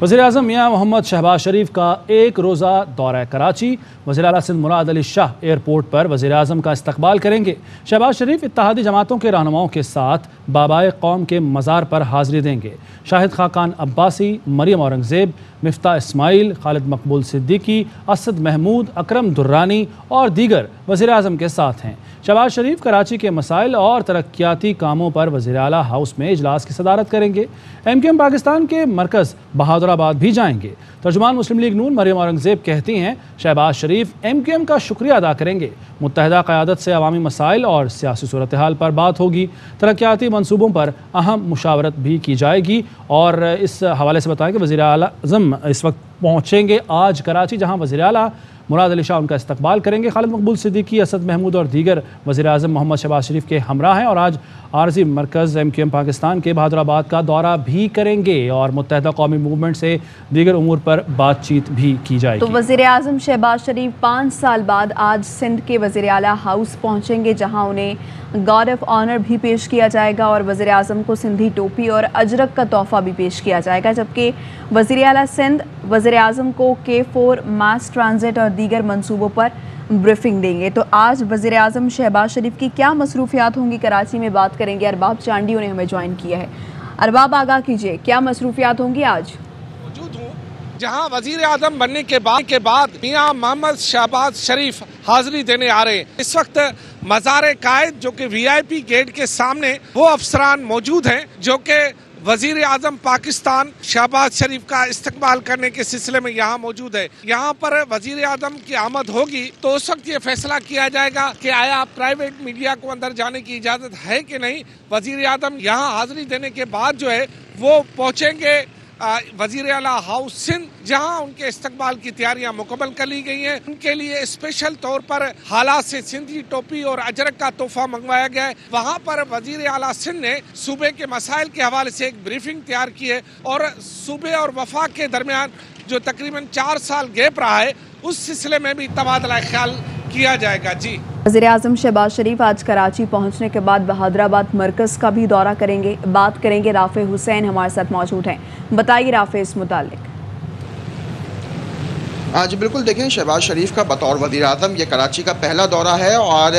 वज़ीर-ए-आज़म मियां मोहम्मद शहबाज शरीफ का एक रोज़ा दौरा कराची। वज़ीर आला सिंध मुराद अली शाह एयरपोर्ट पर वज़ीर-ए-आज़म का इस्तकबाल करेंगे। शहबाज शरीफ इत्तेहादी जमातों के रहनुमाओं के साथ बाबाए कौम के मज़ार पर हाज़िरी देंगे। शाहिद खाकान अब्बासी, मरियम औरंगज़ेब, मिफ्ता इस्माइल, खालिद मकबूल सिद्दीकी, असद महमूद, अकरम दुर्रानी और दीगर वज़ीर-ए-आज़म के साथ हैं। शहबाज शरीफ कराची के मसाइल और तरक्याती कामों पर वज़ीर आला हाउस में इजलास की सदारत करेंगे। MQM पाकिस्तान के मरकज़ बहादुराबाद भी जाएंगे। तर्जुमान मुस्लिम लीग नून मरियम औरंगज़ेब कहती हैं शहबाज शरीफ MQM का शुक्रिया अदा करेंगे। मुत्तहदा क़यादत से अवामी मसाइल और सियासी सूरत हाल पर बात होगी। तरक्याती मंसूबों पर अहम मुशावरत भी की जाएगी। और इस हवाले से बताएं कि वज़ीर-ए-आज़म इस वक्त पहुँचेंगे आज कराची, जहाँ वज़ीर-ए-आला मुराद अली शाह उनका इस्तकबाल करेंगे। खालिद मकबूल सिद्दीकी, असद महमूद और दीगर वज़ीर-ए-आज़म मोहम्मद शहबाज शरीफ के हमरा हैं और आज आरज़ी मरकज़ MQM पाकिस्तान के बहादुराबाद का दौरा भी करेंगे और मुत्तहदा कौमी मूवमेंट से दीगर उमूर पर बातचीत भी की जाएगी। तो वज़ीर-ए-आज़म शहबाज शरीफ 5 साल बाद आज सिंध के वज़ीर आला हाउस पहुँचेंगे, जहाँ उन्हें गार्ड ऑफ ऑनर भी पेश किया जाएगा और वज़ीर-ए-आज़म को सिंधी टोपी और अजरक का तोहफ़ा भी पेश किया जाएगा। जबकि वज़ीर आला सिंध वज़ीर-ए-आज़म को K4 मास ट्रांजिट और दीगर मंसूबों पर ब्रीफिंग देंगे। तो आज वज़ीर-ए-आज़म शहबाज शरीफ की क्या मसरूफियात होंगी कराची में, बात करेंगे। अरबाब चांडियों ने हमें ज्वाइन किया है। अरबाब, आगाह कीजिए, क्या मसरूफियात होंगी आज? मौजूद हूँ जहाँ वज़ीर-ए-आज़म बनने के बाद मियां मोहम्मद शहबाज शरीफ हाजिरी देने आ रहे हैं। इस वक्त मज़ार कायद जो कि VIP गेट के सामने वो अफसरान मौजूद हैं जो कि वज़ीर-ए-आज़म पाकिस्तान शहबाज शरीफ का इस्तकबाल करने के सिलसिले में यहाँ मौजूद है। यहाँ पर वज़ीर-ए-आज़म की आमद होगी तो उस वक्त ये फैसला किया जाएगा कि आया प्राइवेट मीडिया को अंदर जाने की इजाज़त है कि नहीं। वज़ीर-ए-आज़म यहाँ हाजिरी देने के बाद जो है वो पहुँचेंगे वज़ीर आला हाउस सिंध, जहां उनके इस्तकबाल की तैयारियां मुकम्मल कर ली गई हैं। उनके लिए स्पेशल तौर पर हालात से सिंधी टोपी और अजरक का तोहफा मंगवाया गया है। वहां पर वज़ीर आला सिंध ने सूबे के मसाइल के हवाले से एक ब्रीफिंग तैयार की है और सूबे और वफाक के दरमियान जो तकरीबन 4 साल गैप रहा है उस सिलसिले में भी तबादला ख्याल किया जाएगा। जी, वज़ीर-ए-आज़म शहबाज शरीफ आज कराची पहुंचने के बाद बहादुराबाद मरकज़ का भी दौरा करेंगे। बात करेंगे, राफ़े हुसैन हमारे साथ मौजूद हैं। बताइए राफ़े, इस मुतालिक। जी बिल्कुल, देखें शहबाज शरीफ का बतौर वज़ीर-ए-आज़म ये कराची का पहला दौरा है और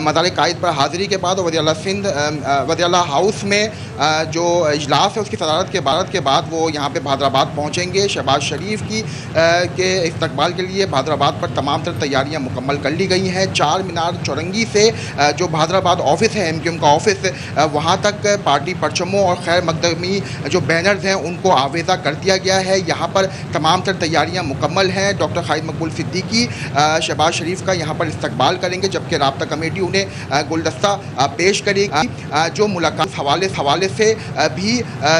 मज़ार कायद पर हाज़िरी के बाद वज़ीर आला सिंध वज़ीर आला हाउस में जो इजलास है उसकी सदारत के बाद वो यहाँ पे बहादुराबाद पहुँचेंगे। शहबाज शरीफ की के इस्तकबाल के लिए बहादुराबाद पर तमाम तर तैयारियाँ मुकम्मल कर ली गई हैं। 4 मीनार चौरंगी से जो बहादुराबाद ऑफिस है MQM का ऑफिस, वहाँ तक पार्टी परचमों और खैर मकदमी जो बैनर्स हैं उनको आवेज़ा कर दिया गया है। यहाँ पर तमाम तर तैयारियाँ मुकम्मल हैं। डॉक्टर खालिद मकबूल सिद्दीकी शहबाज शरीफ का यहाँ पर इस्तकबाल करेंगे, जबकि राब्ता कमेटी उन्हें गुलदस्ता पेश करेगी। जो मुलाकात हवाले से भी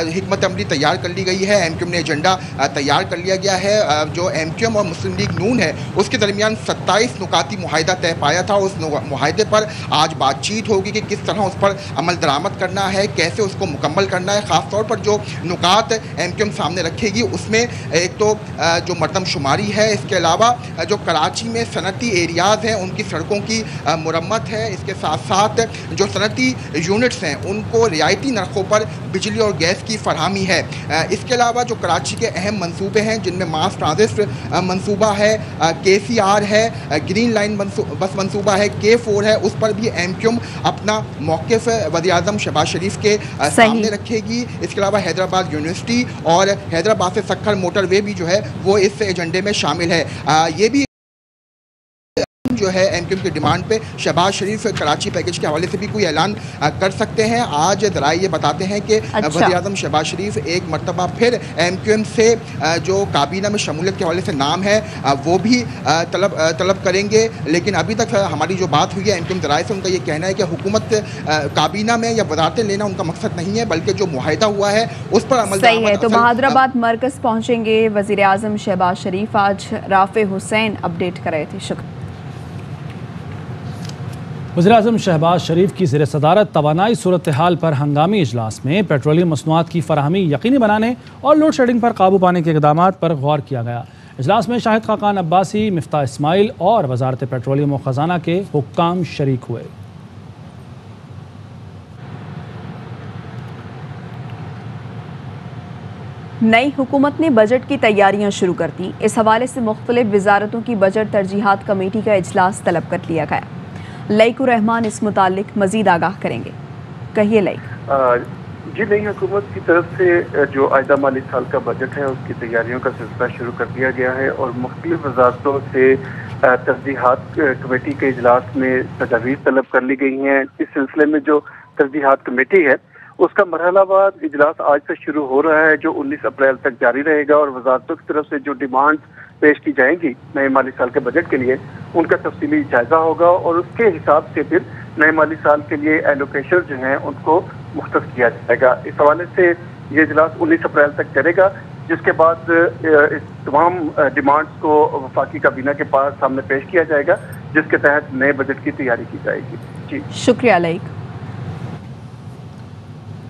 हिकमत अमली तैयार कर ली गई है। MQM ने एजेंडा तैयार कर लिया गया है। जो MQM और मुस्लिम लीग नून है उसके दरमियान 27 नुकाती मुआहिदा तय पाया था। उस मुआहिदे पर आज बातचीत होगी कि किस तरह उस पर अमल दरामद करना है, कैसे उसको मुकम्मल करना है। ख़ास तौर पर जो नुकात MQM सामने रखेगी उसमें एक तो जो मरदमशुमारी है, इसके अलावा जो कराची में सनती एरियाज़ हैं उनकी सड़कों की मुरम्मत है। इसके साथ साथ जो सनती यूनिट्स हैं उनको रियायती नरखों पर बिजली और गैस की फरहमी है। इसके अलावा जो कराची के अहम मंसूबे हैं जिनमें मास ट्रांजिट मंसूबा है, KCR है, ग्रीन लाइन बस मंसूबा है, K4 है, उस पर भी MQM अपना मौक़िफ़ वज़ीर-ए-आज़म शहबाज शरीफ के सामने रखेगी। इसके अलावा हैदराबाद यूनिवर्सिटी और हैदराबाद से सक्खर मोटरवे भी जो है वो इस एजेंडे में शामिल है। ये भी जो है MQM की डिमांड पे शहबाज शरीफ कराची पैकेज के हवाले से भी कोई ऐलान कर सकते हैं। आज ज़रा ये बताते हैं कि वज़ीर-ए-आज़म शहबाज शरीफ एक मरतबा फिर MQM से जो काबीना में शमूलियत के हवाले से नाम है वो भी तलब करेंगे। लेकिन अभी तक हमारी जो बात हुई है MQM ज़राए से, उनका ये कहना है कि हुकूमत काबीना में या वज़ारतें लेना उनका मकसद नहीं है, बल्कि जो मुआहिदा हुआ है उस पर अमल सही है। तो बहादुराबाद मरकज़ पहुँचेंगे वज़ीर-ए-आज़म शहबाज शरीफ। आज राफ़े हुसैन अपडेट कर रहे थे। शुक्रिया। वज़ीर-ए-आज़म शहबाज शरीफ की ज़ेर सदारत तवानाई सूरत हाल पर हंगामी इजलास में पेट्रोलियम मसनूआत की फराहमी यकीनी बनाने और लोड शेडिंग पर काबू पाने के इक़दामात पर गौर किया गया। इजलास में शाहिद खाकान अब्बासी, मिफ्ता इस्माइल और वज़ारत पेट्रोलियम व ख़ज़ाना के हुक्काम शरीक हुए। नई हुकूमत ने बजट की तैयारियां शुरू कर दी। इस हवाले से मुख्तलिफ वजारतों की बजट तरजीहात कमेटी का इजलास तलब कर लिया गया। लईकुर रहमान इस मुतालिक मजीद आगाह करेंगे। कहिए लईक। जी, नई हुकूमत की तरफ से जो आइंदा माली साल का बजट है उसकी तैयारियों का सिलसिला शुरू कर दिया गया है और मुख्तलिफ वजारतों से तरजीहात कमेटी के इजलास में तजावीज़ तलब कर ली गई हैं। इस सिलसिले में जो तरजीहात कमेटी है उसका मरहलावार इजलास आज से शुरू हो रहा है, जो 19 अप्रैल तक जारी रहेगा और वजारतों की तरफ से जो डिमांड्स पेश की जाएंगी नए माली साल के बजट के लिए उनका तफसीली जायजा होगा और उसके हिसाब से फिर नए माली साल के लिए एलोकेशन जो हैं उनको मुख्तस किया जाएगा। इस हवाले से ये इजलास 19 अप्रैल तक चलेगा, जिसके बाद इस तमाम डिमांड्स को वफाकी काबीना के पास सामने पेश किया जाएगा, जिसके तहत नए बजट की तैयारी की जाएगी। जी शुक्रिया लईक।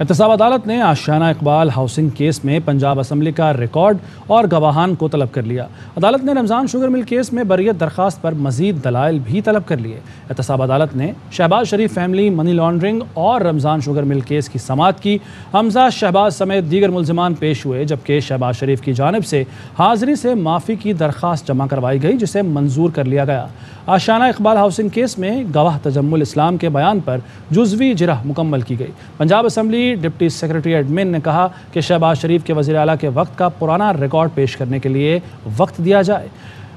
एहतसाब अदालत ने आशियाना इकबाल हाउसिंग केस में पंजाब असम्बली का रिकॉर्ड और गवाहान को तलब कर लिया। अदालत ने रमज़ान शुगर मिल केस में बरियत दरख्वास्त पर मजीद दलाइल भी तलब कर लिए। एहतसाब अदालत ने शहबाज शरीफ फैमिली मनी लॉन्ड्रिंग और रमज़ान शुगर मिल केस की समाअत की। हमजा शहबाज समेत दीगर मुल्ज़िमान पेश हुए, जबकि शहबाज शरीफ की जानिब से हाज़िरी से माफ़ी की दरख्वास्त जमा करवाई गई, जिसे मंजूर कर लिया गया। आशियाना इकबाल हाउसिंग केस में गवाह तजम्मुल इस्लाम के बयान पर जुज़वी जिरह मुकम्मल की गई। Punjab assembly deputy secretary admin ने कहा कि शहबाज शरीफ के वज़ीर आला के वक्त का पुराना रिकॉर्ड पेश करने के लिए वक्त दिया जाए।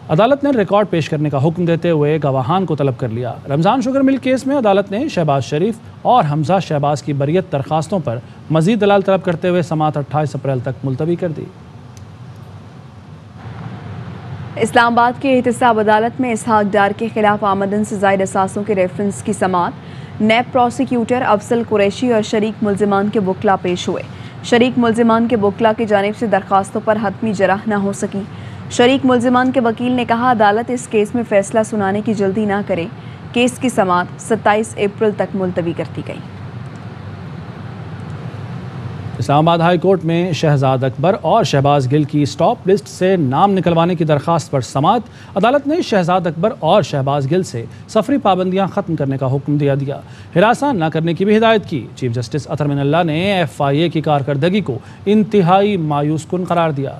अदालत ने रिकॉर्ड पेश करने का हुक्म देते हुए गवाहान को तलब कर लिया। रमज़ान शुगर मिल केस में अदालत ने शहबाज शरीफ और हमजा शहबाज की बरियत दरख्वास्तों पर मज़ीद दलाल तलब करते हुए समाअत 28 अप्रैल तक मुलतवी कर दी। इस्लामाबाद की एहतसाब अदालत में इसहाक डार के खिलाफ आमदन से ज़ायद असासों के रेफरेंस की समाअत। नैब प्रोसिक्यूटर अफसल कुरैशी और शरीक मुल्ज़िमान के वकला पेश हुए। शरीक मुल्ज़िमान के वकला की जानिब से दरख्वास्तों पर हतमी जराह न हो सकी। शरीक मुल्ज़िमान के वकील ने कहा अदालत इस केस में फ़ैसला सुनाने की जल्दी ना करे। केस की समाअत 27 अप्रैल तक मुलतवी कर दी गई। इस्लामाबाद हाई कोर्ट में शहजाद अकबर और शहबाज गिल की स्टॉप लिस्ट से नाम निकलवाने की दरख्वास्त पर समाअत। अदालत ने शहजाद अकबर और शहबाज गिल से सफरी पाबंदियां ख़त्म करने का हुक्म दिया। हिरासा न करने की भी हिदायत की। चीफ जस्टिस अतर मिनल्ला ने FIA की कारकर्दगी को इंतहाई मायूस कुन करार दिया।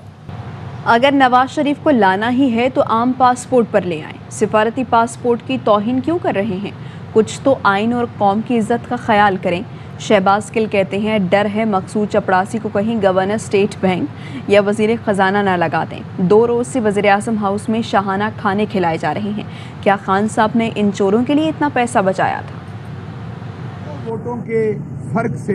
अगर नवाज शरीफ को लाना ही है तो आम पासपोर्ट पर ले आएं। सिफारती पासपोर्ट की तौहीन क्यों कर रहे हैं? कुछ तो आइन और कौम की इज्जत का ख्याल करें। शहबाज गिल कहते हैं डर है मकसूद चपड़ासी को कहीं गवर्नर स्टेट बैंक या वजीर ख़जाना ना लगा दें। 2 रोज़ से वज़ीर आज़म हाउस में शाहाना खाने खिलाए जा रहे हैं। क्या खान साहब ने इन चोरों के लिए इतना पैसा बचाया था? वोटों के फर्क से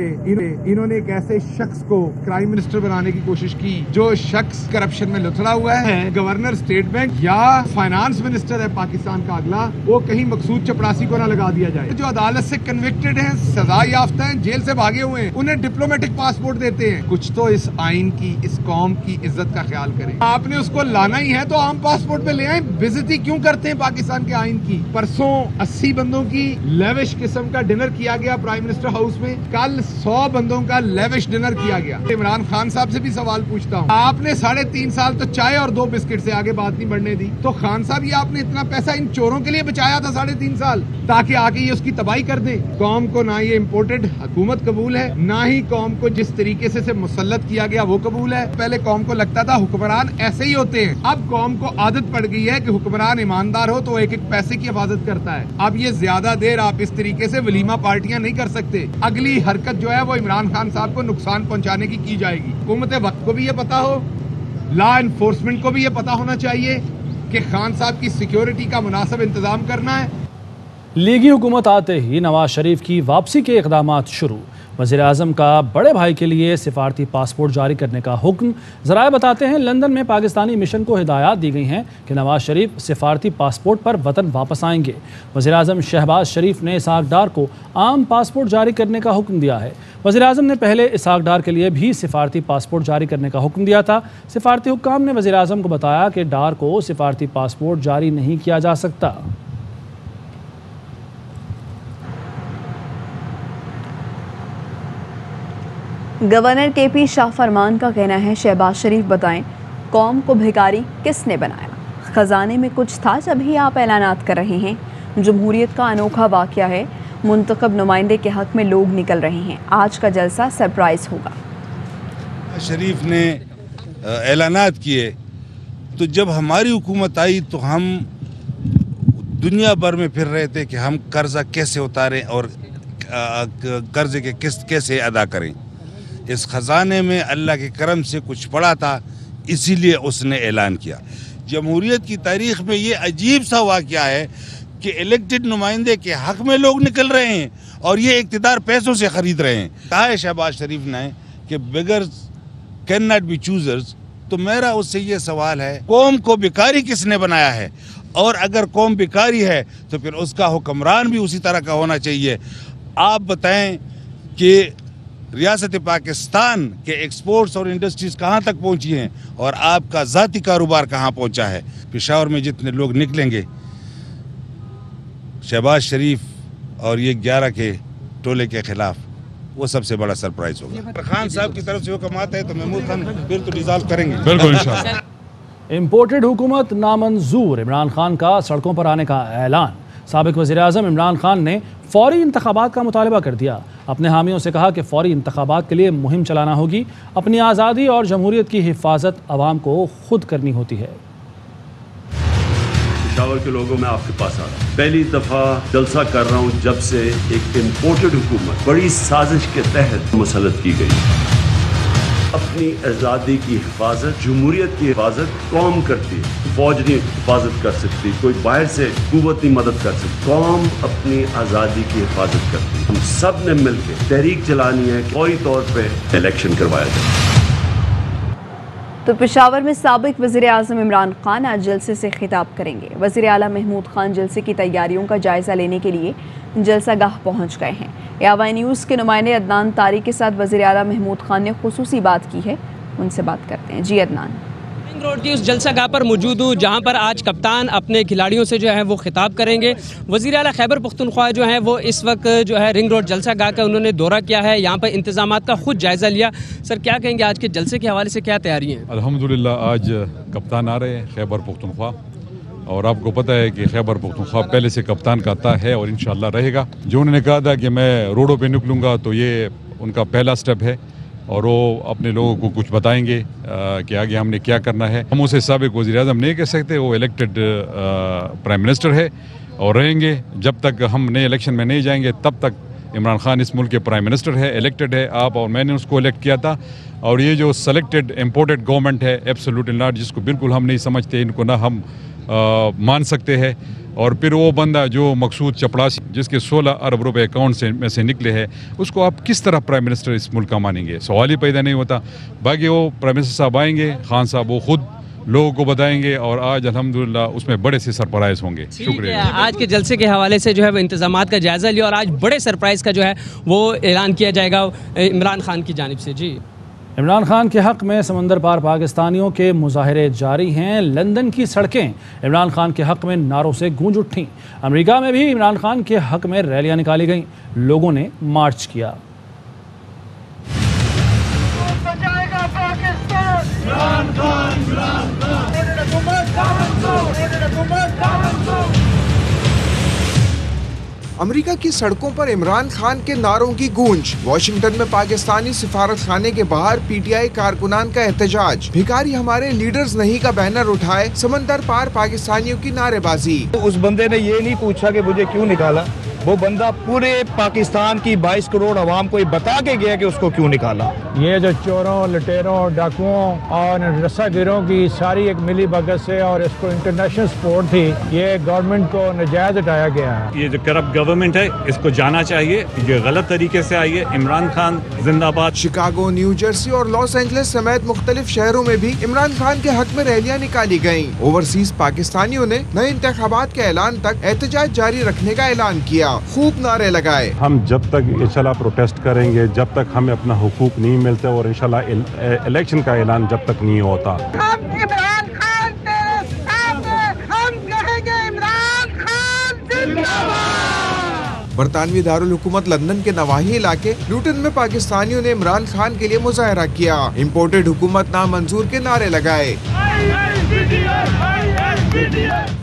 इन्होंने एक ऐसे शख्स को प्राइम मिनिस्टर बनाने की कोशिश की जो शख्स करप्शन में लुथड़ा हुआ है। गवर्नर स्टेट बैंक या फाइनेंस मिनिस्टर है पाकिस्तान का अगला, वो कहीं मकसूद चपड़ासी को ना लगा दिया जाए। जो अदालत से कन्विक्टेड हैं, सजा याफ्ता हैं, जेल से भागे हुए हैं, उन्हें डिप्लोमेटिक पासपोर्ट देते हैं। कुछ तो इस आइन की, इस कौम की इज्जत का ख्याल करें। आपने उसको लाना ही है तो आम पासपोर्ट पे ले आए। बेइज्जती क्यों करते हैं पाकिस्तान के आइन की? परसों 80 बंदों की लेविश किस्म का डिनर किया गया प्राइम मिनिस्टर हाउस में। कल 100 बंदों का लेविश डिनर किया गया। इमरान खान साहब से भी सवाल पूछता हूँ, आपने 3.5 साल तो चाय और 2 बिस्किट से आगे बात नहीं बढ़ने दी, तो खान साहब ये आपने इतना पैसा इन चोरों के लिए बचाया था 3.5 साल, ताकि आके ये उसकी तबाही कर दे। कौम को ना ये इम्पोर्टेड हुकूमत कबूल है, ना ही कौम को जिस तरीके से मुसल्लत किया गया वो कबूल है। पहले कौम को लगता था हुक्मरान ऐसे ही होते हैं, अब कौम को आदत पड़ गई है कि हुक्मरान ईमानदार हो तो एक पैसे की हिफाजत करता है। अब ये ज्यादा देर आप इस तरीके से वलीमा पार्टियां नहीं कर सकते। अगली हरकत जो है वो इमरान खान साहब को नुकसान पहुंचाने की जाएगी। हुकूमत वक्त को भी ये पता हो, लॉ एनफोर्समेंट को भी ये पता होना चाहिए कि खान साहब की सिक्योरिटी का मुनासिब इंतजाम करना है। लीगी हुकूमत आते ही नवाज शरीफ की वापसी के इक़दामात शुरू। वज़ीर आज़म का बड़े भाई के लिए सिफारती पासपोर्ट जारी करने का हुक्म। ज़राए बताते हैं लंदन में पाकिस्तानी मिशन को हिदायत दी गई हैं कि नवाज शरीफ सिफारती पासपोर्ट पर वतन वापस आएंगे। वज़ीर आज़म शहबाज शरीफ ने इसहाक डार को आम पासपोर्ट जारी करने का हुक्म दिया है। वज़ीर आज़म ने पहले इसहाक डार के लिए भी सिफारती पासपोर्ट जारी करने का हुक्म दिया था। सिफारती हुक्काम ने वज़ीर आज़म को बताया कि डार को सिफारती पासपोर्ट जारी नहीं किया जा सकता। गवर्नर KP शाह फरमान का कहना है शहबाज शरीफ बताएं कौम को भिखारी किसने बनाया? ख़जाने में कुछ था जब ही आप ऐलानात कर रहे हैं। जमहूरियत का अनोखा वाक़या है, मुंतखब नुमाइंदे के हक़ में लोग निकल रहे हैं। आज का जलसा सरप्राइज़ होगा। शरीफ ने اعلانات کیے، تو جب ہماری حکومت آئی تو ہم دنیا بھر میں پھر رہے تھے کہ ہم قرضہ کیسے اتاریں اور قرضے کے قسط کیسے ادا کریں۔ اس خزانے میں اللہ کے کرم سے کچھ پڑا تھا، اسی لیے اس نے اعلان کیا۔ جمہوریت کی تاریخ میں یہ عجیب سا واقعہ ہے کہ الیکٹڈ نمائندے کے حق میں لوگ نکل رہے ہیں اور یہ اقتدار پیسوں سے خرید رہے ہیں۔ کہا ہے شہباز شریف نے کہ beggars cannot be choosers، تو میرا اس سے یہ سوال ہے قوم کو بیکاری کس نے بنایا ہے؟ اور اگر قوم بیکاری ہے تو پھر اس کا حکمران بھی اسی طرح کا ہونا چاہیے۔ آپ بتائیں کہ ریاست پاکستان کے ایکسپورٹس اور انڈسٹریز کہاں تک پہنچی ہیں اور آپ کا ذاتی کاروبار کہاں پہنچا ہے؟ پشاور میں جتنے لوگ نکلیں گے شہباز شریف اور یہ 11 کے ٹولے کے خلاف، وہ سب سے بڑا سرپرائز ہوگا۔ خان صاحب کی طرف سے حکم آتا ہے تو محمود خان پھر تو ڈیزالو کریں گے بالکل انشاءاللہ۔ امپورٹڈ حکومت نامنظور، عمران خان کا سڑکوں پر آنے کا اعلان۔ سابق وزیراعظم عمران خان نے فوری انتخابات کا مطالبہ کر دیا۔ اپنے حامیوں سے کہا کہ فوری انتخابات کے لیے مہم چلانا ہوگی۔ اپنی آزادی اور جمہوریت کی حفاظت عوام کو خود کرنی ہوتی ہے۔ پشاور کے لوگوں میں آپ کے پاس آ رہا ہوں، پہلی دفعہ جلسہ کر رہا ہوں جب سے ایک امپورٹڈ حکومت بڑی سازش کے تحت مسلط کی گئی۔ اپنی آزادی کی حفاظت، جمہوریت کی حفاظت قوم کرتی ہے، فوج نہیں حفاظت کر سکتی، کوئی باہر سے قوت نہیں مدد کر سکتی، قوم اپنی آزادی کی حفاظت کرتی ہے۔ ہم سب نے مل کے تحریک چلانی ہے، فوری طور پہ الیکشن کروایا جائے۔ تو پشاور میں سابق وزیر اعظم عمران خان آج جلسے سے خطاب کریں گے۔ وزیر اعلیٰ محمود خان جلسے کی تیاریوں کا جائزہ لینے کے لیے جلسہ گاہ پہنچ گئے ہیں۔ یاوائی نیوز کے نمائندے عدنان طاری کے ساتھ وزیر اعلیٰ محمود خان نے خصوصی بات کی ہے، ان سے بات کرتے ہیں۔ جی عدنان۔ رنگ روڈ کی اس جلسہ گاہ پر موجود ہوں جہاں پر آج کپتان اپنے کھلاڑیوں سے جو ہے وہ خطاب کریں گے۔ وزیر اعلیٰ خیبر پختونخوا جو ہیں وہ اس وقت جو ہے رنگ روڈ جلسہ گاہ کا انہوں نے دورہ کیا ہے، یہاں پر انتظامات کا خود جائزہ لیا۔ سر کیا کہیں گے آج کے جلسے کے حوالے سے، کیا تیاری ہیں؟ الحمدللہ آج کپتان آ رہے ہیں خیبر پختونخوا، اور آپ کو پتہ ہے کہ خیبر پختونخوا پہلے سے کپتان کا عطا ہے اور انشاءاللہ رہے گا۔ جو انہوں نے کہا تھا کہ میں روڈوں پہ نکلوں گا تو یہ ان کا پہلا سٹیپ ہے، اور وہ اپنے لوگوں کو کچھ بتائیں گے کہ آگے ہم نے کیا کرنا ہے۔ ہم اسے سابق وزیر اعظم نہیں کہہ سکتے، وہ الیکٹڈ پرائم منسٹر ہے اور رہیں گے جب تک ہم نئے الیکشن میں نہیں جائیں گے تب تک عمران خان اس ملک کے پرائم منسٹر ہے، الیکٹڈ ہے۔ آپ اور میں نے اس کو الیکٹ کیا تھا، اور یہ جو سلیکٹڈ امپورٹڈ گورنمنٹ ہے ایبسولوٹلی ناٹ، جس کو بالکل ہم نہیں سمجھتے، ان کو نہ ہم مان سکتے ہیں۔ اور پھر وہ بندہ جو مقصود چپڑاسی جس کے 16 ارب روپے اکاؤنٹ میں سے نکلے ہیں، اس کو آپ کس طرح پرائم منسٹر اس ملک کا مانیں گے؟ سوال ہی پیدا نہیں ہوتا۔ باقی وہ پرائم منسٹر صاحب آئیں گے، خان صاحب وہ خود لوگوں کو بتائیں گے، اور آج الحمدللہ اس میں بڑے سے سرپرائز ہوں گے۔ شکریہ۔ آج کے جلسے کے حوالے سے جو ہے وہ انتظامات کا جائزہ لیا، اور آج بڑے سرپرائز کا جو ہے وہ اعلان کیا جائے گا عمران خان کی جانب سے۔ جی عمران خان کے حق میں سمندر پار پاکستانیوں کے مظاہرے جاری ہیں۔ لندن کی سڑکیں عمران خان کے حق میں نعروں سے گونج اٹھیں۔ امریکہ میں بھی عمران خان کے حق میں ریلیاں نکالی گئیں، لوگوں نے مارچ کیا۔ امریکہ کی سڑکوں پر عمران خان کے نعروں کی گونج۔ واشنگٹن میں پاکستانی سفارت خانے کے باہر پی ٹی آئی کارکنان کا احتجاج۔ بھکاری ہمارے لیڈرز نہیں کا بینر اٹھائے، سمندر پار پاکستانیوں کی نعرے بازی۔ اس بندے نے یہ نہیں پوچھا کہ مجھے کیوں نکالا، وہ بندہ پورے پاکستان کی 22 کروڑ عوام کو یہ بتا کے گیا کہ اس کو کیوں نکالا۔ یہ جو چوروں، لٹیروں، ڈاکوؤں اور رسا گیروں کی ساری ایک ملی بھگت سے، اور اس کو انٹرنیشنل سپورٹ تھی، یہ گورنمنٹ کو نجائز ہٹایا گیا ہے۔ یہ جو کرپٹ گورنمنٹ ہے اس کو جانا چاہیے، یہ غلط طریقے سے آئی ہے۔ عمران خان زندہ باد۔ شکاگو، نیو جرسی اور لاس اینجلس سمیت مختلف شہروں میں بھی عمران خان کے حق میں ریلیاں نکالی گئیں۔ اوورسیز پاکستانیوں نے نئے انتخابات کے اعلان تک احتجاج جاری رکھنے کا اعلان کیا، خوب نعرے لگائے۔ ہم جب تک انشاءاللہ پروٹیسٹ کریں گے، جب تک ہمیں اپنا حقوق نہیں ملتے، اور انشاءاللہ الیکشن کا اعلان جب تک نہیں ہوتا۔ عمران خان تیرے ساتھ ہیں، ہم کہیں گے عمران خان زندہ باد۔ برطانوی دارالحکومت لندن کے نواحی علاقے لوٹن میں پاکستانیوں نے عمران خان کے لیے مظاہرہ کیا، امپورٹڈ حکومت نامنظور کے نعرے لگائے۔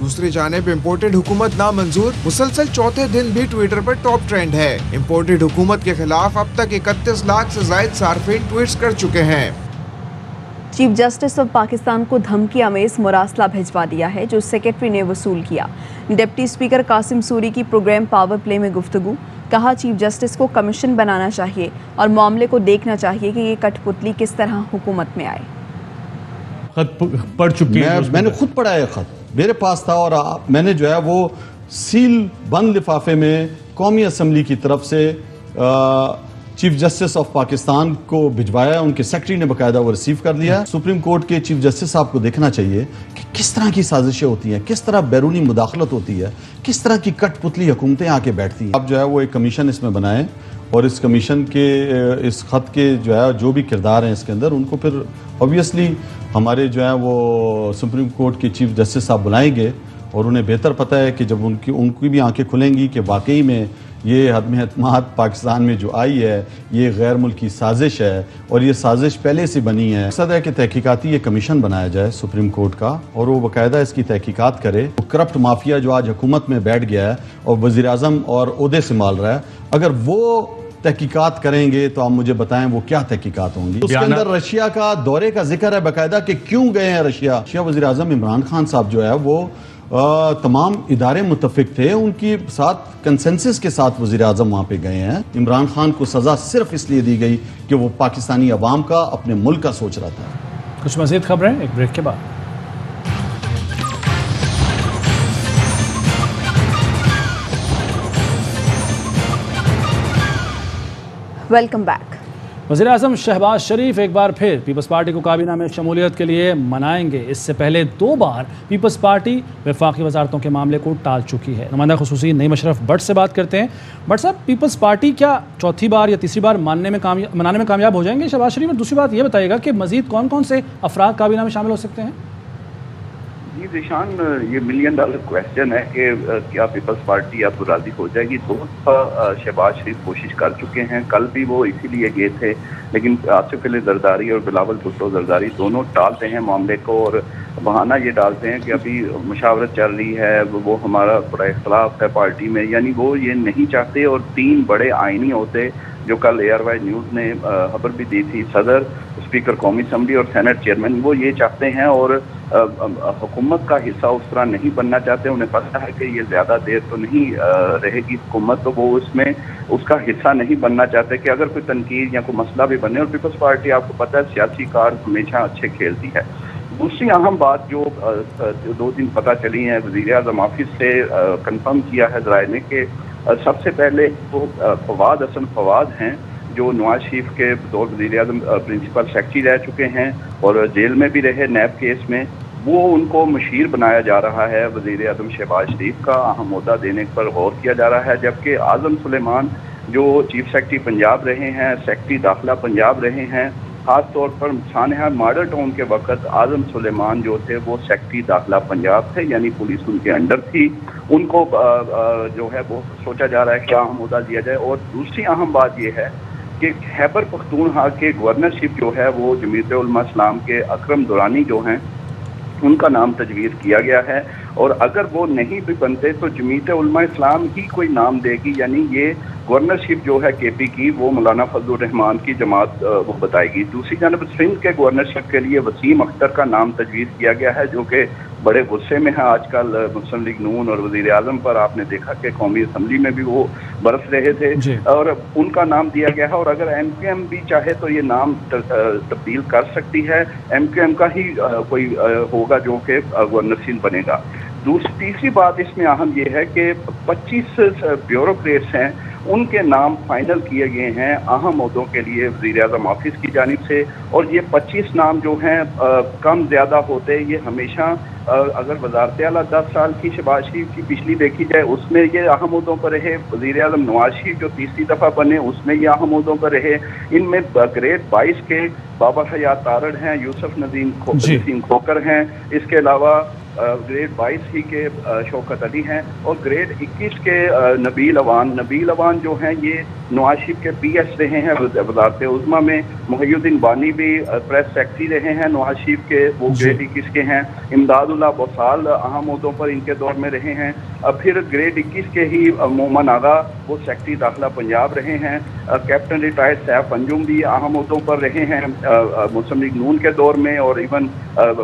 دوسری جانب امپورٹڈ حکومت نامنظور مسلسل چوتھے دن بھی ٹویٹر پر ٹاپ ٹرینڈ ہے۔ امپورٹڈ حکومت کے خلاف اب تک 31 لاکھ سے زائد صارفین ٹویٹس کر چکے ہیں۔ चीफ जस्टिस ऑफ पाकिस्तान को धमकी आमेज मुरासला भिजवा दिया है जो सेक्रेटरी ने वसूल किया। डिप्टी स्पीकर कासिम सूरी की प्रोग्राम पावर प्ले में गुफ्तगू, कहा चीफ जस्टिस को कमीशन बनाना चाहिए और मामले को देखना चाहिए कि ये कठपुतली किस तरह हुकूमत में आए। खत पढ़ चुकी हैं? मैंने खुद पढ़ा है खत, मेरे पास था और मैंने जो है वो सील बंद लिफाफे में कौमी असम्बली की तरफ से चीफ जस्टिस ऑफ पाकिस्तान को भिजवाया। उनके सेक्रेटरी ने बकायदा वो रिसीव कर लिया। सुप्रीम कोर्ट के चीफ जस्टिस साहब को देखना चाहिए कि किस तरह की साजिशें होती हैं, किस तरह बैरूनी मुदाखलत होती है, किस तरह की कठपुतली हुकूमतें आके बैठती हैं। अब जो है वो एक कमीशन इसमें बनाएं और इस कमीशन के इस खत के जो है जो भी किरदार हैं इसके अंदर उनको फिर ऑब्वियसली हमारे जो है वो सुप्रीम कोर्ट के चीफ जस्टिस साहब बुलाएंगे और उन्हें बेहतर पता है कि जब उनकी भी आंखें खुलेंगी कि वाकई में ये हदम एतमाद पाकिस्तान में जो आई है ये गैर मुल्की साजिश है और ये साजिश पहले से बनी है। मकसद है कि तहकीकाती ये कमीशन बनाया जाए सुप्रीम कोर्ट का और वो बाकायदा इसकी तहकीकात करे। वो करप्ट माफिया जो आज हुकूमत में बैठ गया है और वज़ीर आज़म और ओहदे संभाल रहा है, अगर वो तहकीकात करेंगे तो आप मुझे बताएं वो क्या तहकीकात होंगी। उसके अंदर रशिया का दौरे का जिक्र है बाकायदा कि क्यों गए हैं रशिया। वज़ीर आज़म इमरान खान साहब जो है वो तमाम इदारे मुत्तफिक थे, उनकी साथ कंसेंसस के साथ वज़ीर आज़म वहाँ पे गए हैं। इमरान खान को सज़ा सिर्फ इसलिए दी गई कि वो पाकिस्तानी अवाम का, अपने मुल्क का सोच रहा था। कुछ मज़ीद खबरें एक ब्रेक के बाद। Welcome back. वज़ीर आज़म शहबाज शरीफ एक बार फिर पीपल्स पार्टी को काबीना में शमूलियत के लिए मनाएंगे। इससे पहले 2 बार पीपल्स पार्टी वफाकी वजारतों के मामले को टाल चुकी है। नुमाइंदा खुसूसी नईम अशरफ भट्ट से बात करते हैं। भट्ट साहब, पीपल्स पार्टी क्या चौथी बार या तीसरी बार मनाने में कामयाब हो जाएंगे शहबाज शरीफ? और दूसरी बात ये बताइएगा कि मज़ीद कौन कौन से अफराद काबीना में शामिल हो सकते हैं? जी ज़ीशान, ये $1 मिलियन क्वेश्चन है कि क्या पीपल्स पार्टी अब राज़ी हो जाएगी। 2 दफ़ा शहबाज शरीफ कोशिश कर चुके हैं, कल भी वो इसीलिए गए थे, लेकिन आसिफ अली जरदारी और बिलावल भुट्टो जरदारी दोनों टालते हैं मामले को और बहाना ये डालते हैं कि अभी मुशावरत चल रही है, वो हमारा बड़ा इख्तलाफ है पार्टी में, यानी वो ये नहीं चाहते। और 3 बड़े आइनी होते जो कल ARY न्यूज़ ने खबर भी दी थी, सदर, स्पीकर कौमी असम्बली और सेनेट चेयरमैन, वो ये चाहते हैं और हुकूमत का हिस्सा उस तरह नहीं बनना चाहते। उन्हें पता है कि ये ज़्यादा देर तो नहीं रहेगी हुकूमत, तो वो उसमें उसका हिस्सा नहीं बनना चाहते कि अगर कोई तनकीद या कोई मसला भी बने। और पीपल्स पार्टी आपको पता है सियासी कार हमेशा अच्छे खेलती है। दूसरी अहम बात जो 2 दिन पता चली है, वज़ीर आज़म ऑफिस से कंफर्म किया है ज़राए ने कि सबसे पहले वो फवाद हसन फवाद हैं जो नवाज शरीफ के बतौर वज़ीर आज़म प्रिंसिपल सेक्रेटरी रह चुके हैं और जेल में भी रहे नैब केस में, वो उनको मुशीर बनाया जा रहा है। वज़ीर आज़म शहबाज शरीफ का अहम ओहदा देने पर गौर किया जा रहा है, जबकि आज़म सुलेमान जो चीफ सेक्रेटरी पंजाब रहे हैं, सेक्रेटरी दाखिला पंजाब रहे हैं, ख़ास तौर पर सानहा मॉडल टाउन के वक्त आज़म सुलेमान जो थे वो सेक्रेटरी दाखिला पंजाब थे, यानी पुलिस उनके अंडर थी। उनको जो है वो सोचा जा रहा है क्या अहम ओहदा दिया जाए। और दूसरी अहम बात यह है कि खैबर पख्तूनख्वा के गवर्नरशिप जो है वो जमीयत उलमा इस्लाम के अकरम दुरानी जो हैं उनका नाम तजवीज़ किया गया है, और अगर वो नहीं भी बनते तो जमीयत उलमा इस्लाम ही कोई नाम देगी, यानी ये गवर्नरशिप जो है KP की वो मौलाना फजलुर रहमान की जमात वो बताएगी। दूसरी जानब सिंध के गवर्नरशिप के लिए वसीम अख्तर का नाम तजवीज़ किया गया है, जो कि बड़े गुस्से में है आजकल मुस्लिम लीग नून और वज़ीर आज़म पर। आपने देखा कि कौमी असम्बली में भी वो बरस रहे थे और उनका नाम दिया गया है। और अगर MQM भी चाहे तो ये नाम तब्दील कर सकती है, MQM का ही कोई होगा जो कि गवर्नर बनेगा। तीसरी बात इसमें अहम ये है कि 25 ब्यूरोक्रेट्स हैं, उनके नाम फाइनल किए गए हैं अहम ओहदों के लिए वज़ीर आज़म ऑफिस की जानिब से। और ये 25 नाम जो हैं कम ज़्यादा होते, ये हमेशा अगर वज़ारत आला 10 साल की शहबाज शरीफ की पिछली देखी जाए उसमें ये अहम ओहदों पर रहे, वज़ीर आज़म नवाज शरीफ जो तीसरी दफ़ा बने उसमें ये अहम ओहदों पर रहे। इनमें ग्रेड 22 के बाबर हयात तारड़ हैं, यूसुफ नदीम खोकर हैं, इसके अलावा ग्रेड 22 ही के शौकत अली हैं और ग्रेड 21 के नबील अवान जो हैं ये नवाज शरीफ के PS रहे हैं वज़ारत उज़्मा में। मुहय्यिद्दीन बानी भी प्रेस सेक्रेटरी रहे हैं नवाज शरीफ के, वो ग्रेड 21 के हैं। इमदादुल्लाह बोसाल अहम ओहदों पर इनके दौर में रहे हैं। फिर ग्रेड 21 के ही मोमन आगा वो सेक्रेटरी दाखिला पंजाब रहे हैं। कैप्टन रिटायर्ड सैफ अंजुम भी अहम ओहदों पर रहे हैं मुस्लिम लीग नून के दौर में और इवन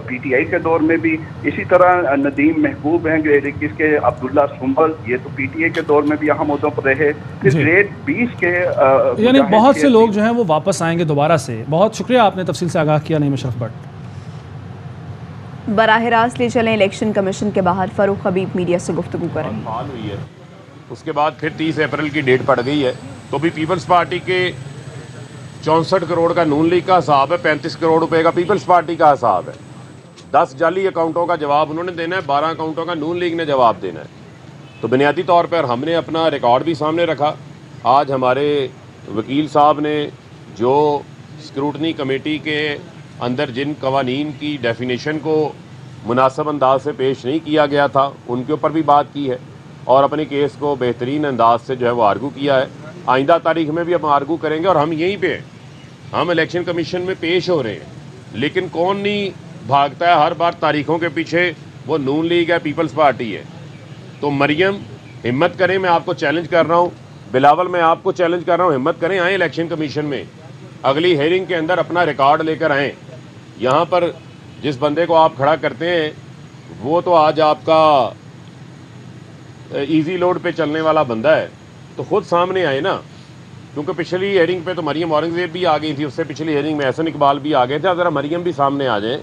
PTI के दौर में भी। इसी तरह नदीम महबूब हैं ग्रेड 21 के, अब्दुल्ला सुंबल ये तो PTI के दौर में भी अहम ओहदों पर रहे। फिर ग्रेड 20 के यानी बहुत से लोग जो हैं वो वापस आएंगे दोबारा से। बहुत शुक्रिया, आपने तफसील से आगाह किया नईम अशरफ भट्ट। बराह रास्त ले चलें इलेक्शन कमीशन के बाहर, फारूक हबीब मीडिया से गुफ्तगू करें। उसके बाद फिर 30 अप्रैल की डेट पड़ गई है, तो भी पीपल्स पार्टी के 64 करोड़ का नून लीग का हिसाब है, 35 करोड़ रुपए का पीपल्स पार्टी का हिसाब है। 10 जाली अकाउंटों का जवाब उन्होंने देना है, 12 अकाउंटों का नून लीग ने जवाब देना है। तो बुनियादी तौर पर हमने अपना रिकॉर्ड भी सामने रखा। आज हमारे वकील साहब ने जो स्क्रूटनी कमेटी के अंदर जिन कवानीन की डेफिनेशन को मुनासिब अंदाज से पेश नहीं किया गया था उनके ऊपर भी बात की है और अपने केस को बेहतरीन अंदाज से जो है वो आर्गू किया है। आइंदा तारीख में भी हम आर्गू करेंगे और हम यहीं पे हम इलेक्शन कमीशन में पेश हो रहे हैं, लेकिन कौन नहीं भागता है हर बार तारीखों के पीछे, वो नून लीग है, पीपल्स पार्टी है। तो मरियम हिम्मत करें, मैं आपको चैलेंज कर रहा हूँ, बिलावल मैं आपको चैलेंज कर रहा हूँ, हिम्मत करें, आएँ इलेक्शन कमीशन में, अगली हेयरिंग के अंदर अपना रिकॉर्ड लेकर आएँ। यहाँ पर जिस बंदे को आप खड़ा करते हैं वो तो आज आपका इजी लोड पे चलने वाला बंदा है, तो खुद सामने आए ना। क्योंकि पिछली हेयरिंग पे तो मरियम औरंगजेब भी आ गई थी, उससे पिछली हेयरिंग में एहसन इकबाल भी आ गए थे। ज़रा मरियम भी सामने आ जाएं,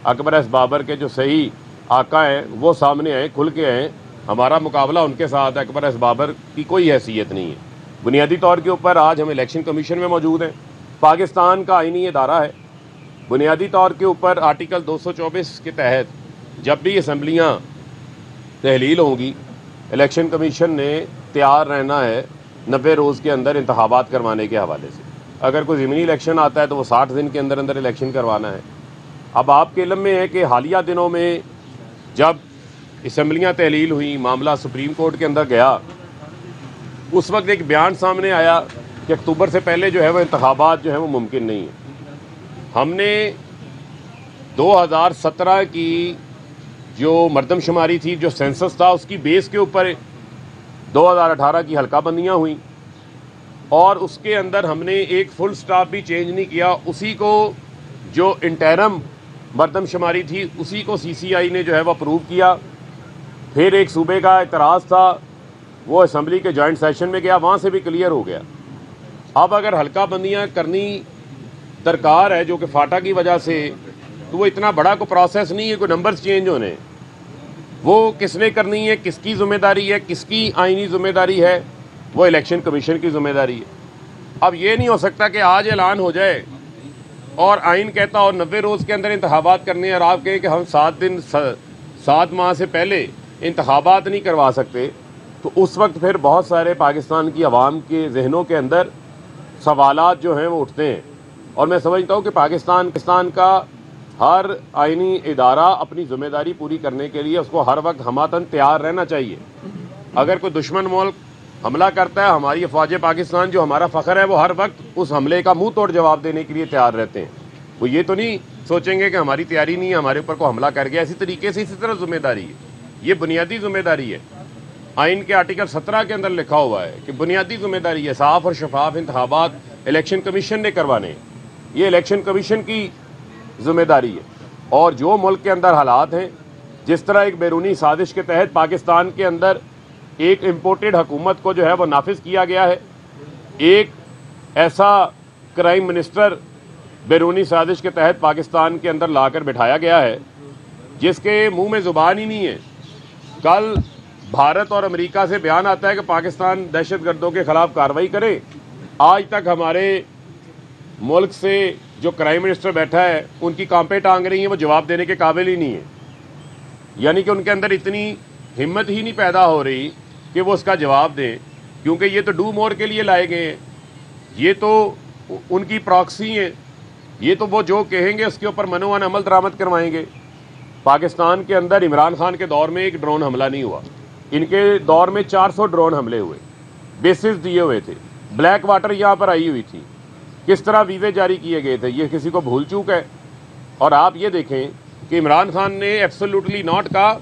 अकबर एस बाबर के जो सही आका हैं वो सामने आए, खुल के आएँ। हमारा मुकाबला उनके साथ अकबर एस बाबर की कोई हैसियत नहीं है। बुनियादी तौर के ऊपर आज हम इलेक्शन कमीशन में मौजूद हैं, पाकिस्तान का आईनी इदारा है। बुनियादी तौर के ऊपर आर्टिकल 224 के तहत जब भी असम्बलियाँ तहलील होंगी, इलेक्शन कमीशन ने तैयार रहना है 90 रोज़ के अंदर इंतखाबात करवाने के हवाले से। अगर कोई ज़मीनी इलेक्शन आता है तो वो 60 दिन के अंदर अंदर इलेक्शन करवाना है। अब आपके इल्म में है कि हालिया दिनों में जब असम्बलियाँ तहलील हुई, मामला सुप्रीम कोर्ट के अंदर गया, उस वक्त एक बयान सामने आया कि अक्टूबर से पहले जो है वो इंतखाबात जो है वो मुमकिन नहीं है। हमने 2017 की जो मरदमशुमारी थी, जो सेंसस था, उसकी बेस के ऊपर 2018 की हल्का बंदियाँ हुई और उसके अंदर हमने एक फुल स्टाफ भी चेंज नहीं किया। उसी को जो इंटरम मरदमशुमारी थी उसी को CCI ने जो है वो अप्रूव किया। फिर एक सूबे का एतराज़ था, वो असम्बली के जॉइंट सेशन में गया, वहाँ से भी क्लियर हो गया। अब अगर हल्का बंदियाँ करनी दरकार है जो कि फाटा की वजह से, तो वो इतना बड़ा कोई प्रोसेस नहीं है, कोई नंबर्स चेंज होने। वो किसने करनी है, किसकी ज़िम्मेदारी है, किसकी आइनी ज़िम्मेदारी है, वो इलेक्शन कमीशन की ज़िम्मेदारी है। अब ये नहीं हो सकता कि आज ऐलान हो जाए और आइन कहता और 90 रोज़ के अंदर इंतखाबात करने हैं और आप कहें कि हम 7 माह से पहले इंतखाबात नहीं करवा सकते। तो उस वक्त फिर बहुत सारे पाकिस्तान की आवाम के जहनों के अंदर सवालात जो हैं वो उठते हैं। और मैं समझता हूँ कि पाकिस्तान का हर आइनी इदारा अपनी ज़िम्मेदारी पूरी करने के लिए उसको हर वक्त हमातन तैयार रहना चाहिए। अगर कोई दुश्मन मुल्क हमला करता है, हमारी अफवाज पाकिस्तान जो हमारा फ़ख्र है वो हर वक्त उस हमले का मुंह तोड़ जवाब देने के लिए तैयार रहते हैं। वो ये तो नहीं सोचेंगे कि हमारी तैयारी नहीं है, हमारे ऊपर को हमला कर गया। इसी तरीके से इसी तरह ज़िम्मेदारी है, ये बुनियादी ज़िम्मेदारी है। आइन के आर्टिकल 17 के अंदर लिखा हुआ है कि बुनियादी ज़िम्मेदारी है साफ़ और शफाफ इंतखाबात इलेक्शन कमीशन ने करवाने, ये इलेक्शन कमीशन की ज़िम्मेदारी है। और जो मुल्क के अंदर हालात हैं, जिस तरह एक बैरूनी साजिश के तहत पाकिस्तान के अंदर एक इम्पोर्टेड हुकूमत को जो है वो नाफिज किया गया है, एक ऐसा क्राइम मिनिस्टर बैरूनी साजिश के तहत पाकिस्तान के अंदर लाकर बिठाया गया है जिसके मुंह में ज़ुबान ही नहीं है। कल भारत और अमेरिका से बयान आता है कि पाकिस्तान दहशतगर्दों के ख़िलाफ़ कार्रवाई करे। आज तक हमारे मुल्क से जो क्राइम मिनिस्टर बैठा है उनकी कांपे टांग रही हैं, वो जवाब देने के काबिल ही नहीं है। यानी कि उनके अंदर इतनी हिम्मत ही नहीं पैदा हो रही कि वो उसका जवाब दें, क्योंकि ये तो डू मोर के लिए लाए गए हैं, ये तो उनकी प्रॉक्सी हैं, ये तो वो जो कहेंगे उसके ऊपर मनोवन अमल दरामद करवाएंगे। پاکستان کے اندر عمران خان کے دور میں ایک ڈرون حملہ نہیں ہوا، ان کے دور میں 400 ڈرون حملے ہوئے، بیسز دیے ہوئے تھے، بلیک واٹر یہاں پر آئی ہوئی تھی، کس طرح ویزے جاری کیے گئے تھے، یہ کسی کو بھول چوک ہے؟ اور آپ یہ دیکھیں کہ عمران خان نے ایبسولوٹلی ناٹ کہا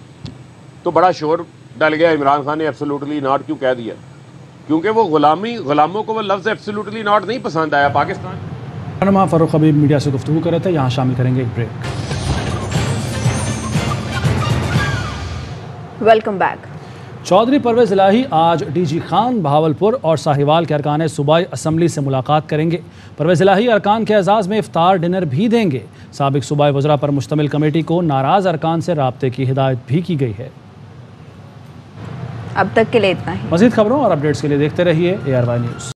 تو بڑا شور ڈل گیا. عمران خان نے ایبسولوٹلی ناٹ کیوں کہہ دیا؟ کیونکہ وہ غلاموں کو وہ لفظ ایبسولوٹلی ناٹ نہیں پسند آیا. پاکستان رہنما فاروق حبیب میڈیا سے گفتگو کر رہے تھے، یہاں شامل کریں گے ایک break. Welcome back. Chaudhry Pervaiz Elahi آج ڈی جی خان بہاولپور اور ساہیوال کے ارکان صوبائی اسمبلی سے ملاقات کریں گے. پرویز الہی ارکان کے اعزاز میں افطار ڈنر بھی دیں گے. سابق صوبائی وزراء پر مشتمل کمیٹی کو ناراض ارکان سے رابطے کی ہدایت بھی کی گئی ہے. اب تک کے لیے اتنا ہی. مزید خبروں اور اپڈیٹس کے لیے دیکھتے رہیے ARY نیوز.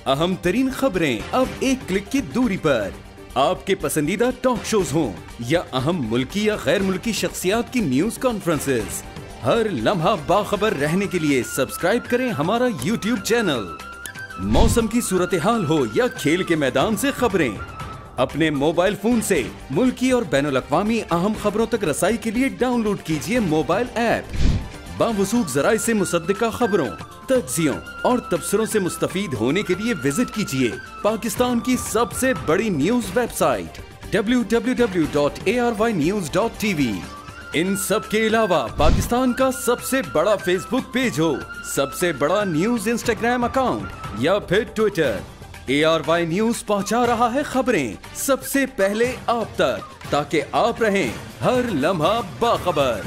اہم ترین خبریں اب ایک کلک کی دوری پر. آپ کے پسندیدہ ٹاک شوز ہوں یا اہم ملکی یا غیر ملکی شخصیات کی نیوز کانفرنسز، ہر لمحہ باخبر رہنے کے لیے سبسکرائب کریں ہمارا YouTube چینل. موسم کی صورتحال ہو یا کھیل کے میدان سے خبریں، اپنے موبائل فون سے ملکی اور بین الاقوامی اہم خبروں تک رسائی کے لیے ڈاؤن لوڈ کیجیے موبائل ایپ. باوثوق ذرائع سے مصدقہ خبروں، تجزیوں اور تبصروں سے مستفید ہونے کے لیے وزٹ کیجیے پاکستان کی سب سے بڑی نیوز ویب سائٹ www.arynews.tv. ان سب کے علاوہ پاکستان کا سب سے بڑا فیس بک پیج ہو، سب سے بڑا نیوز انسٹاگرام اکاؤنٹ یا پھر ٹویٹر، ARY نیوز پہنچا رہا ہے خبریں سب سے پہلے آپ تک، تاکہ آپ رہیں ہر لمحہ باخبر.